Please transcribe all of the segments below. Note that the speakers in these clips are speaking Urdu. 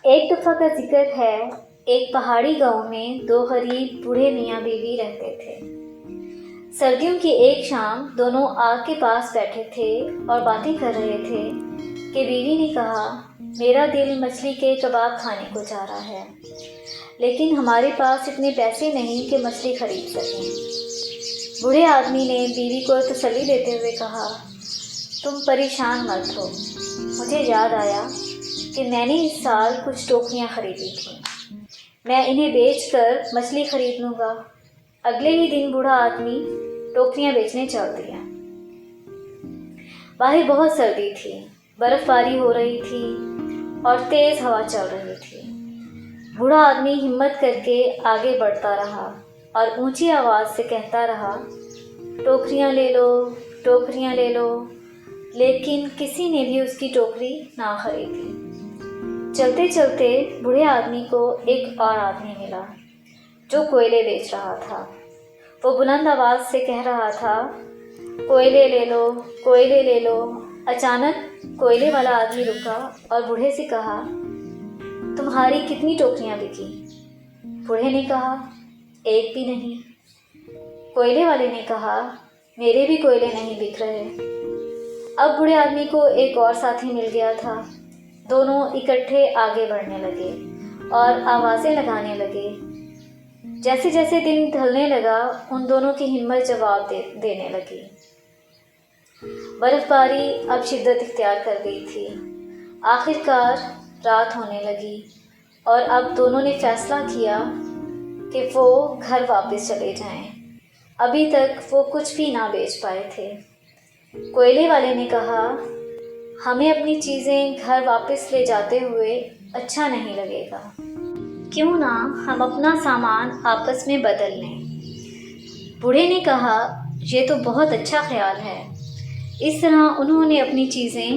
ایک دفعہ کا ذکر ہے، ایک پہاڑی گاؤں میں دو غریب بوڑھے میاں بیوی رہتے تھے۔ سردیوں کی ایک شام دونوں آگ کے پاس بیٹھے تھے اور باتیں کر رہے تھے کہ بیوی نے کہا، میرا دل مچھلی کے کباب کھانے کو چاہ رہا ہے، لیکن ہمارے پاس اتنے پیسے نہیں کہ مچھلی خرید سکیں۔ بوڑھے آدمی نے بیوی کو تسلی دیتے ہوئے کہا، تم پریشان مت ہو، مجھے یاد آیا کہ میں نے اس سال کچھ ٹوکریاں خریدی تھیں، میں انہیں بیچ کر مچھلی خرید لوں گا۔ اگلے ہی دن بوڑھا آدمی ٹوکریاں بیچنے چل دیا۔ باہر بہت سردی تھی، برف باری ہو رہی تھی اور تیز ہوا چل رہی تھی۔ بوڑھا آدمی ہمت کر کے آگے بڑھتا رہا اور اونچی آواز سے کہتا رہا، ٹوکریاں لے لو، ٹوکریاں لے لو، لیکن کسی نے بھی اس کی ٹوکری نہ خریدی۔ چلتے چلتے بوڑھے آدمی کو ایک اور آدمی ملا جو کوئلے بیچ رہا تھا۔ وہ بلند آواز سے کہہ رہا تھا، کوئلے لے لو، کوئلے لے لو۔ اچانک کوئلے والا آدمی رکا اور بوڑھے سے کہا، تمہاری کتنی ٹوکریاں بکی؟ بوڑھے نے کہا، ایک بھی نہیں۔ کوئلے والے نے کہا، میرے بھی کوئلے نہیں بک رہے۔ اب بوڑھے آدمی کو ایک اور ساتھی مل گیا تھا۔ دونوں اکٹھے آگے بڑھنے لگے اور آوازیں لگانے لگے۔ جیسے جیسے دن ڈھلنے لگا، ان دونوں کی ہمت جواب دینے لگی۔ برف باری اب شدت اختیار کر گئی تھی۔ آخر کار رات ہونے لگی اور اب دونوں نے فیصلہ کیا کہ وہ گھر واپس چلے جائیں۔ ابھی تک وہ کچھ بھی نہ بیچ پائے تھے۔ کوئلے والے نے کہا، ہمیں اپنی چیزیں گھر واپس لے جاتے ہوئے اچھا نہیں لگے گا، کیوں نہ ہم اپنا سامان آپس میں بدل لیں؟ بوڑھے نے کہا، یہ تو بہت اچھا خیال ہے۔ اس طرح انہوں نے اپنی چیزیں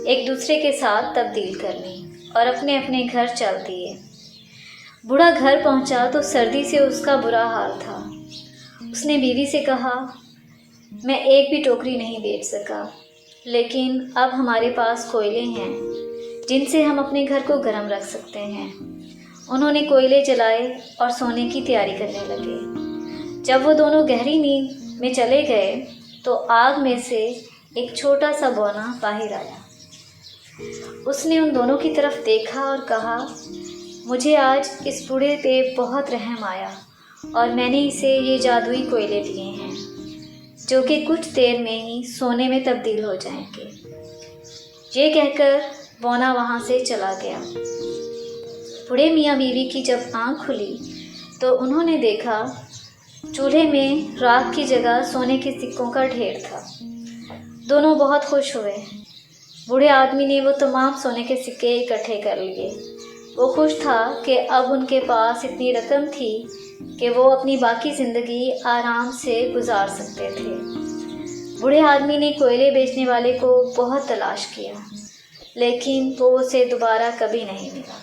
ایک دوسرے کے ساتھ تبدیل کر لیں اور اپنے اپنے گھر چل دیے۔ بوڑھا گھر پہنچا تو سردی سے اس کا برا حال تھا۔ اس نے بیوی سے کہا، میں ایک بھی ٹوکری نہیں بیچ سکا، لیکن اب ہمارے پاس کوئلے ہیں جن سے ہم اپنے گھر کو گرم رکھ سکتے ہیں۔ انہوں نے کوئلے جلائے اور سونے کی تیاری کرنے لگے۔ جب وہ دونوں گہری نیند میں چلے گئے تو آگ میں سے ایک چھوٹا سا بونا باہر آیا۔ اس نے ان دونوں کی طرف دیکھا اور کہا، مجھے آج اس بوڑھے پہ بہت رحم آیا اور میں نے اسے یہ جادوئی کوئلے دیے ہیں جو کہ کچھ دیر میں ہی سونے میں تبدیل ہو جائیں گے۔ یہ کہہ کر بونا وہاں سے چلا گیا۔ بوڑھے میاں بیوی کی جب آنکھ کھلی تو انہوں نے دیکھا چولہے میں راکھ کی جگہ سونے کے سکوں کا ڈھیر تھا۔ دونوں بہت خوش ہوئے۔ بوڑھے آدمی نے وہ تمام سونے کے سکے اکٹھے کر لیے۔ وہ خوش تھا کہ اب ان کے پاس اتنی رقم تھی کہ وہ اپنی باقی زندگی آرام سے گزار سکتے تھے۔ بوڑھے آدمی نے کوئلے بیچنے والے کو بہت تلاش کیا، لیکن وہ اسے دوبارہ کبھی نہیں ملا۔